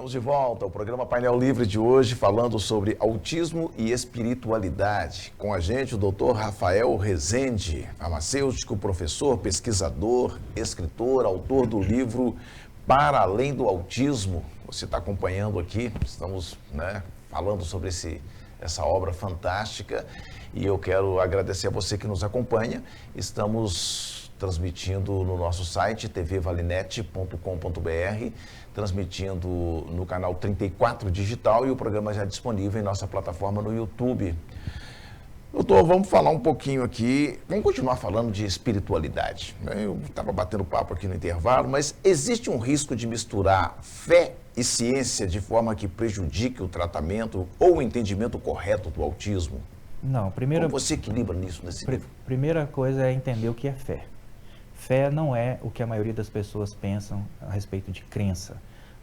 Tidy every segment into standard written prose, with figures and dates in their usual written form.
Estamos de volta ao programa Painel Livre de hoje, falando sobre autismo e espiritualidade. Com a gente o Dr. Rafael Rezende, farmacêutico, professor, pesquisador, escritor, autor do livro Para Além do Autismo. Você está acompanhando aqui, estamos falando sobre essa obra fantástica e eu quero agradecer a você que nos acompanha. Estamos transmitindo no nosso site tvvalinet.com.br, transmitindo no canal 34 Digital e o programa já é disponível em nossa plataforma no YouTube. Doutor, vamos falar um pouquinho aqui, vamos continuar falando de espiritualidade. Eu estava batendo papo aqui no intervalo, mas existe um risco de misturar fé e ciência de forma que prejudique o tratamento ou o entendimento correto do autismo? Não, primeiro... Como você equilibra nisso nesse livro? Primeira coisa é entender o que é fé. Fé não é o que a maioria das pessoas pensam a respeito de crença.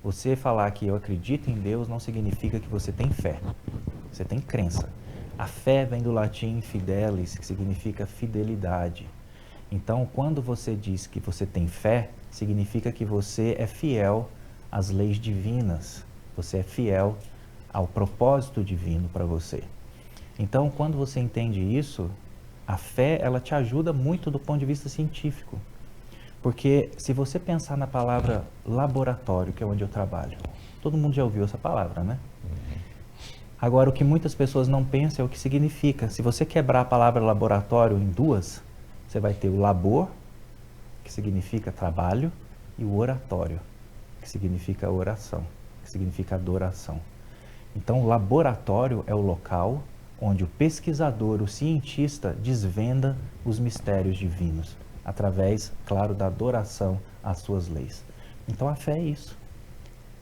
Você falar que eu acredito em Deus não significa que você tem fé. Você tem crença. A fé vem do latim fidelis, que significa fidelidade. Então, quando você diz que você tem fé, significa que você é fiel às leis divinas. Você é fiel ao propósito divino para você. Então, quando você entende isso, a fé, ela te ajuda muito do ponto de vista científico. Porque se você pensar na palavra laboratório, que é onde eu trabalho, todo mundo já ouviu essa palavra, né? Agora, o que muitas pessoas não pensam é o que significa. Se você quebrar a palavra laboratório em duas, você vai ter o labor, que significa trabalho, e o oratório, que significa oração, que significa adoração. Então, o laboratório é o local onde o pesquisador, o cientista, desvenda os mistérios divinos, através, claro, da adoração às suas leis. Então, a fé é isso.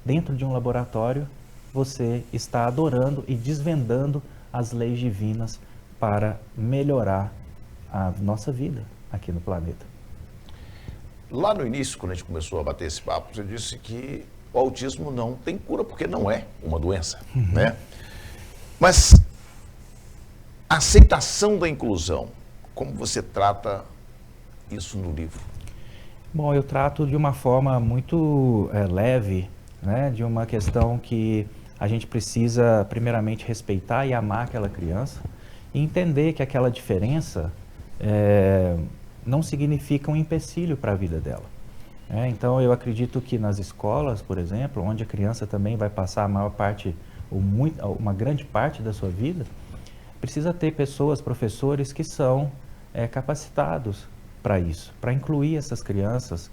Dentro de um laboratório, você está adorando e desvendando as leis divinas para melhorar a nossa vida aqui no planeta. Lá no início, quando a gente começou a bater esse papo, você disse que o autismo não tem cura, porque não é uma doença, né? Mas a aceitação da inclusão, como você trata isso no livro? Bom, eu trato de uma forma muito leve, né? De uma questão que a gente precisa, primeiramente, respeitar e amar aquela criança e entender que aquela diferença não significa um empecilho para a vida dela. Então, eu acredito que nas escolas, por exemplo, onde a criança também vai passar a maior parte, uma grande parte da sua vida, precisa ter pessoas, professores que são capacitados para isso, para incluir essas crianças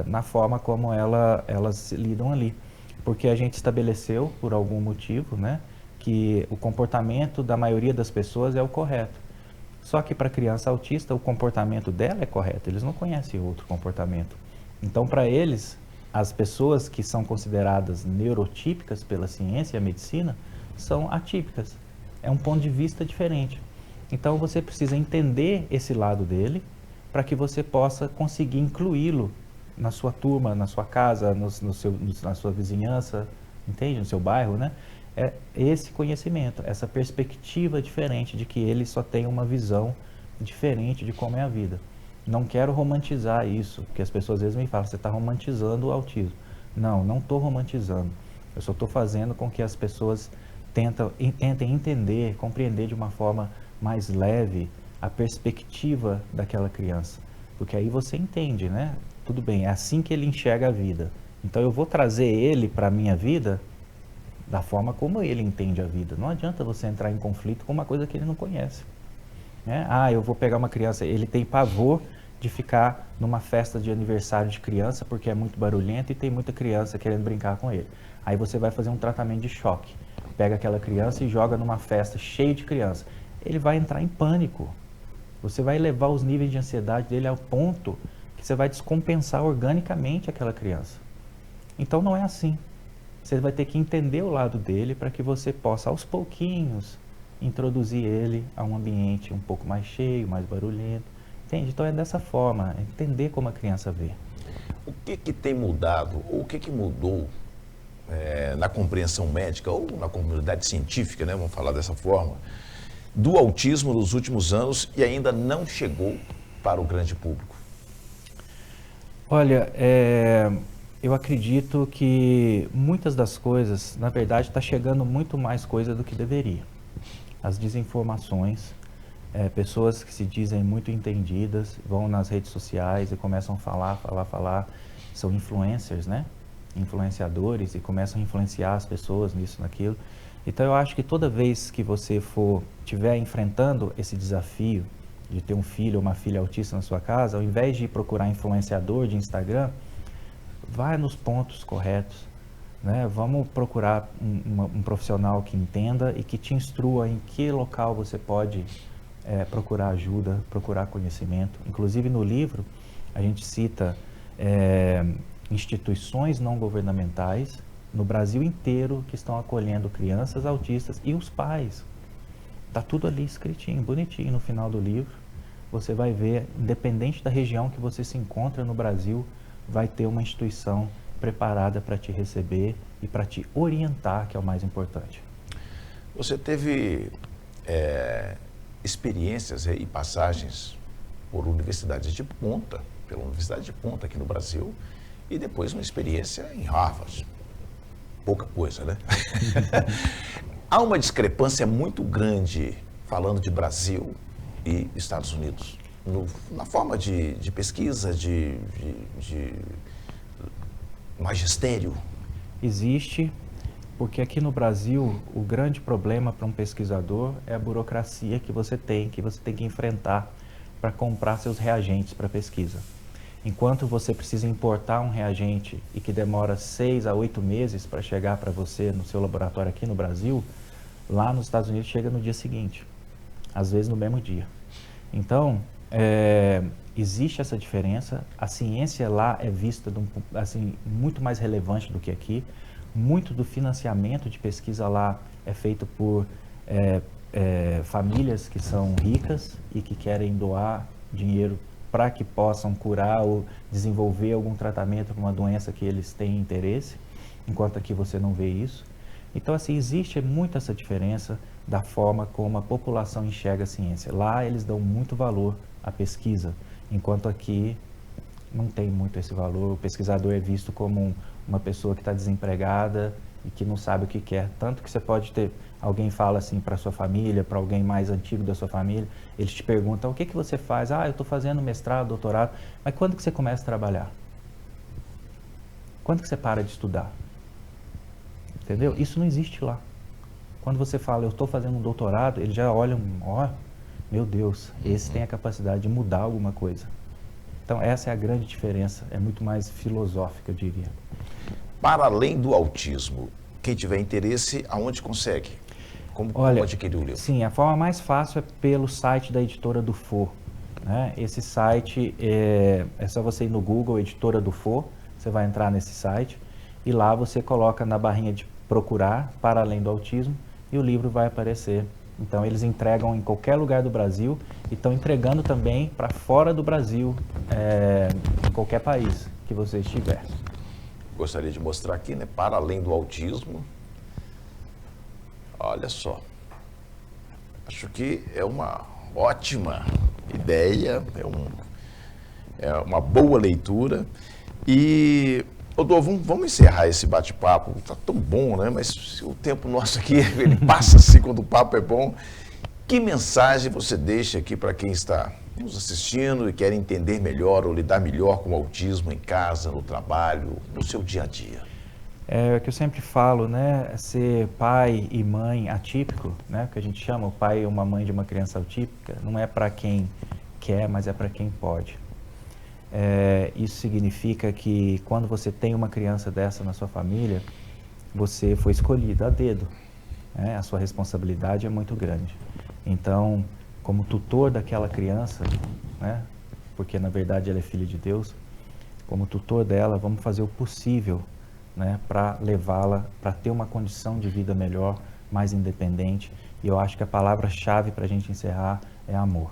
na forma como elas lidam ali. Porque a gente estabeleceu, por algum motivo, né, que o comportamento da maioria das pessoas é o correto. Só que para a criança autista, o comportamento dela é correto, eles não conhecem outro comportamento. Então, para eles, as pessoas que são consideradas neurotípicas pela ciência e a medicina são atípicas. É um ponto de vista diferente. Então, você precisa entender esse lado dele para que você possa conseguir incluí-lo na sua turma, na sua casa, na sua vizinhança, entende? No seu bairro, né? É esse conhecimento, essa perspectiva diferente de que ele só tem uma visão diferente de como é a vida. Não quero romantizar isso, porque as pessoas às vezes me falam, você está romantizando o autismo. Não estou romantizando. Eu só estou fazendo com que as pessoas tentem entender, compreender de uma forma mais leve a perspectiva daquela criança. Porque aí você entende, né? Tudo bem, é assim que ele enxerga a vida. Então eu vou trazer ele para a minha vida da forma como ele entende a vida. Não adianta você entrar em conflito com uma coisa que ele não conhece. Eu vou pegar uma criança, ele tem pavor de ficar numa festa de aniversário de criança porque é muito barulhento e tem muita criança querendo brincar com ele. Aí você vai fazer um tratamento de choque. Pega aquela criança e joga numa festa cheia de criança. Ele vai entrar em pânico. Você vai elevar os níveis de ansiedade dele ao ponto que você vai descompensar organicamente aquela criança. Então não é assim. Você vai ter que entender o lado dele para que você possa, aos pouquinhos, introduzir ele a um ambiente um pouco mais cheio, mais barulhento. Entende? Então é dessa forma, entender como a criança vê. O que tem mudado, ou o que mudou na compreensão médica ou na comunidade científica, né, vamos falar dessa forma, do autismo nos últimos anos e ainda não chegou para o grande público? Olha, Eu acredito que muitas das coisas, na verdade, está chegando muito mais coisa do que deveria. As desinformações, pessoas que se dizem muito entendidas, vão nas redes sociais e começam a falar, são influencers, né? Influenciadores, e começam a influenciar as pessoas nisso, naquilo. Então eu acho que toda vez que você estiver enfrentando esse desafio de ter um filho ou uma filha autista na sua casa, ao invés de procurar influenciador de Instagram, vai nos pontos corretos, né? Vamos procurar um profissional que entenda e que te instrua em que local você pode procurar ajuda, procurar conhecimento. Inclusive no livro a gente cita instituições não governamentais no Brasil inteiro que estão acolhendo crianças autistas e os pais. Está tudo ali escritinho, bonitinho no final do livro. Você vai ver, independente da região que você se encontra no Brasil, vai ter uma instituição preparada para te receber e para te orientar, que é o mais importante. Você teve experiências e passagens por universidades de ponta, pela Universidade de Ponta aqui no Brasil, e depois uma experiência em Harvard. Pouca coisa, né? Há uma discrepância muito grande, falando de Brasil e Estados Unidos, na forma de pesquisa, de magistério. Existe, porque aqui no Brasil o grande problema para um pesquisador é a burocracia que você tem que enfrentar para comprar seus reagentes para pesquisa. Enquanto você precisa importar um reagente e que demora 6 a 8 meses para chegar para você no seu laboratório aqui no Brasil, lá nos Estados Unidos chega no dia seguinte, às vezes no mesmo dia. Então, existe essa diferença. A ciência lá é vista assim, muito mais relevante do que aqui. Muito do financiamento de pesquisa lá é feito por famílias que são ricas e que querem doar dinheiro para que possam curar ou desenvolver algum tratamento para uma doença que eles têm interesse, enquanto aqui você não vê isso. Então, assim, existe muito essa diferença da forma como a população enxerga a ciência. Lá eles dão muito valor à pesquisa, enquanto aqui não tem muito esse valor. O pesquisador é visto como uma pessoa que está desempregada e que não sabe o que quer. Tanto que você pode ter, alguém fala assim para sua família, para alguém mais antigo da sua família, eles te perguntam: o que você faz? Ah, eu estou fazendo mestrado, doutorado. Mas quando que você começa a trabalhar? Quando que você para de estudar? Entendeu? Isso não existe lá. Quando você fala, eu estou fazendo um doutorado, eles já olham, ó, meu Deus, esse tem a capacidade de mudar alguma coisa. Então essa é a grande diferença, é muito mais filosófica, eu diria. Para além do autismo, quem tiver interesse, aonde consegue? Como adquirir o livro? Sim, a forma mais fácil é pelo site da Editora do For, né? Esse site é só você ir no Google, Editora do For, você vai entrar nesse site e lá você coloca na barrinha de procurar Para Além do Autismo e o livro vai aparecer. Então eles entregam em qualquer lugar do Brasil e estão entregando também para fora do Brasil, em qualquer país que você estiver. Gostaria de mostrar aqui, né? Para Além do Autismo. Olha só. Acho que é uma ótima ideia, é uma boa leitura. E, Odô, vamos encerrar esse bate-papo. Está tão bom, né? Mas o tempo nosso aqui, ele passa assim quando o papo é bom. Que mensagem você deixa aqui para quem está nos assistindo e quer entender melhor ou lidar melhor com o autismo em casa, no trabalho, no seu dia a dia? É o que eu sempre falo, né? Ser pai e mãe atípico, né? Que a gente chama o pai e uma mãe de uma criança autípica, não é para quem quer, mas é para quem pode. Isso significa que quando você tem uma criança dessa na sua família, você foi escolhido a dedo, né? A sua responsabilidade é muito grande. Então, como tutor daquela criança, né? Porque na verdade ela é filha de Deus, como tutor dela, vamos fazer o possível, né? Para levá-la, para ter uma condição de vida melhor, mais independente. E eu acho que a palavra-chave para a gente encerrar é amor.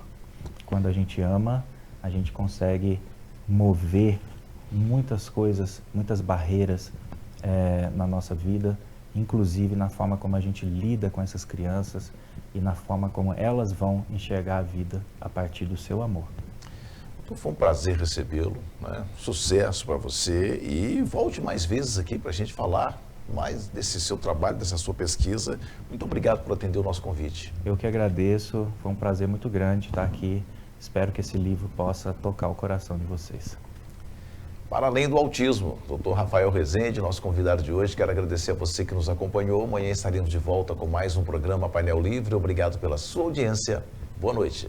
Quando a gente ama, a gente consegue mover muitas coisas, muitas barreiras na nossa vida, inclusive na forma como a gente lida com essas crianças e na forma como elas vão enxergar a vida a partir do seu amor. Então foi um prazer recebê-lo, né? Sucesso para você e volte mais vezes aqui para a gente falar mais desse seu trabalho, dessa sua pesquisa. Muito obrigado por atender o nosso convite. Eu que agradeço, foi um prazer muito grande estar aqui. Espero que esse livro possa tocar o coração de vocês. Para além do autismo, Dr. Rafael Rezende, nosso convidado de hoje, quero agradecer a você que nos acompanhou. Amanhã estaremos de volta com mais um programa Painel Livre. Obrigado pela sua audiência. Boa noite.